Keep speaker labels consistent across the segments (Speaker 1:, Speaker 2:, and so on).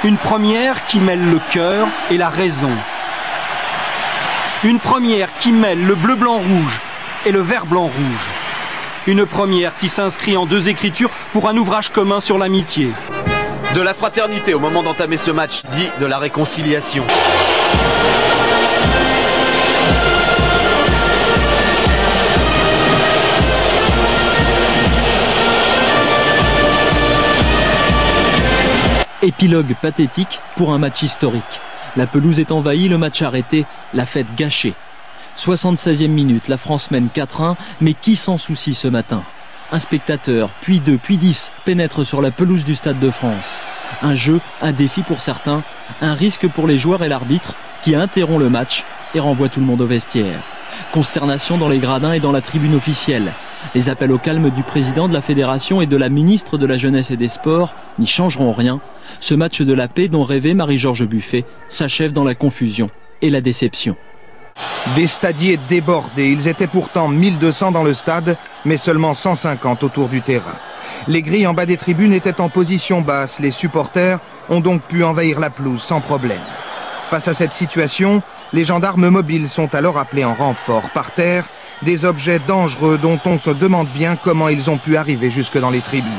Speaker 1: Une première qui mêle le cœur et la raison. Une première qui mêle le bleu-blanc-rouge et le vert-blanc-rouge. Une première qui s'inscrit en deux écritures pour un ouvrage commun sur l'amitié.
Speaker 2: De la fraternité au moment d'entamer ce match, dit de la réconciliation.
Speaker 3: Épilogue pathétique pour un match historique. La pelouse est envahie, le match arrêté, la fête gâchée. 76e minute, la France mène 4-1, mais qui s'en soucie ce matin? Un spectateur, puis 2, puis 10 pénètrent sur la pelouse du Stade de France. Un jeu, un défi pour certains, un risque pour les joueurs et l'arbitre qui interrompt le match et renvoie tout le monde au vestiaire. Consternation dans les gradins et dans la tribune officielle. Les appels au calme du président de la fédération et de la ministre de la Jeunesse et des Sports n'y changeront rien. Ce match de la paix dont rêvait Marie-Georges Buffet s'achève dans la confusion et la déception.
Speaker 4: Des stadiers débordés, ils étaient pourtant 1200 dans le stade, mais seulement 150 autour du terrain. Les grilles en bas des tribunes étaient en position basse, les supporters ont donc pu envahir la pelouse sans problème. Face à cette situation, les gendarmes mobiles sont alors appelés en renfort. Par terre, des objets dangereux dont on se demande bien comment ils ont pu arriver jusque dans les tribunes.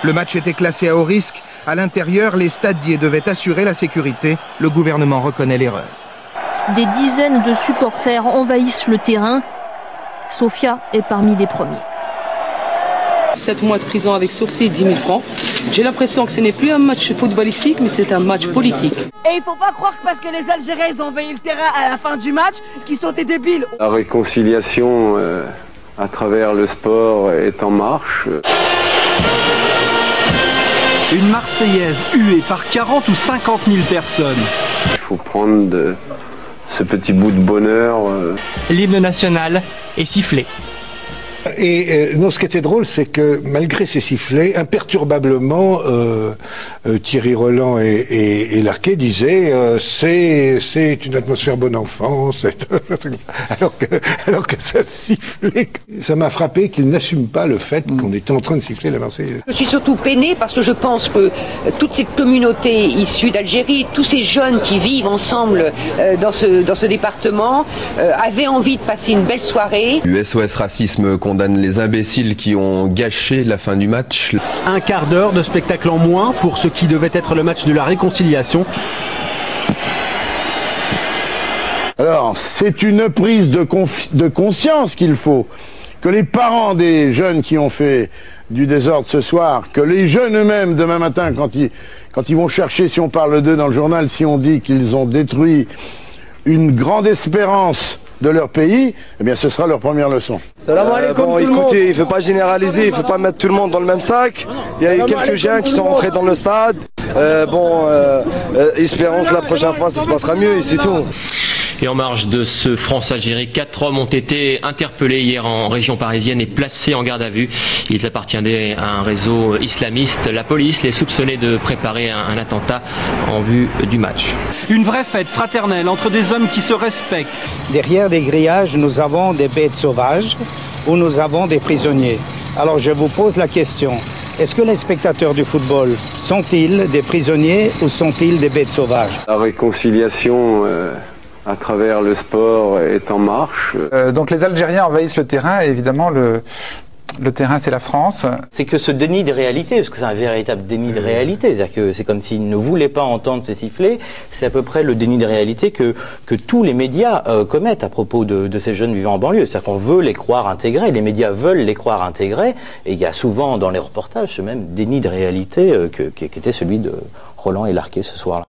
Speaker 4: Le match était classé à haut risque. À l'intérieur, les stadiers devaient assurer la sécurité. Le gouvernement reconnaît l'erreur.
Speaker 5: Des dizaines de supporters envahissent le terrain. Sofia est parmi les premiers.
Speaker 6: 7 mois de prison avec sursis et 10 000 francs. J'ai l'impression que ce n'est plus un match footballistique, mais c'est un match politique.
Speaker 7: Et il ne faut pas croire que parce que les Algériens ont envahi le terrain à la fin du match, qu'ils sont des débiles.
Speaker 8: La réconciliation à travers le sport est en marche.
Speaker 1: Une Marseillaise huée par 40 ou 50 000 personnes.
Speaker 8: Il faut prendre ce petit bout de bonheur.
Speaker 9: L'hymne national est sifflé.
Speaker 10: Et non, ce qui était drôle, c'est que malgré ces sifflets, imperturbablement, Thierry Roland et Larquet disaient c'est une atmosphère bon enfant, alors que ça sifflait. Ça m'a frappé qu'ils n'assument pas le fait qu'on était en train de siffler la Marseillaise.
Speaker 11: Je suis surtout peinée parce que je pense que toute cette communauté issue d'Algérie, tous ces jeunes qui vivent ensemble dans ce département, avaient envie de passer une belle soirée.
Speaker 2: Le SOS Racisme condamne les imbéciles qui ont gâché la fin du match.
Speaker 12: Un quart d'heure de spectacle en moins pour ce qui devait être le match de la réconciliation.
Speaker 10: Alors, c'est une prise de conscience qu'il faut. Que les parents des jeunes qui ont fait du désordre ce soir, que les jeunes eux-mêmes demain matin, quand ils vont chercher, si on parle d'eux dans le journal, si on dit qu'ils ont détruit une espérance de leur pays, eh bien ce sera leur première leçon.
Speaker 13: Écoutez, il ne faut pas généraliser, il ne faut pas mettre tout le monde dans le même sac. Il y a eu quelques gens qui sont rentrés dans le stade. Espérons que la prochaine fois ça se passera mieux et c'est tout.
Speaker 9: Et en marge de ce France-Algérie, 4 hommes ont été interpellés hier en région parisienne et placés en garde à vue. Ils appartenaient à un réseau islamiste. La police les soupçonnait de préparer un attentat en vue du match.
Speaker 1: Une vraie fête fraternelle entre des hommes qui se respectent.
Speaker 14: Derrière les grillages, nous avons des bêtes sauvages ou nous avons des prisonniers. Alors je vous pose la question. Est-ce que les spectateurs du football sont-ils des prisonniers ou sont-ils des bêtes sauvages?
Speaker 8: La réconciliation à travers le sport est en marche.
Speaker 15: Donc les Algériens envahissent le terrain et évidemment le terrain c'est la France.
Speaker 16: C'est que ce déni de réalité, parce que c'est un véritable déni de réalité, c'est-à-dire que c'est comme s'ils ne voulaient pas entendre ces sifflets, c'est à peu près le déni de réalité que tous les médias commettent à propos de ces jeunes vivant en banlieue. C'est-à-dire qu'on veut les croire intégrés, les médias veulent les croire intégrés, et il y a souvent dans les reportages ce même déni de réalité qui était celui de Roland et Larquet ce soir-là.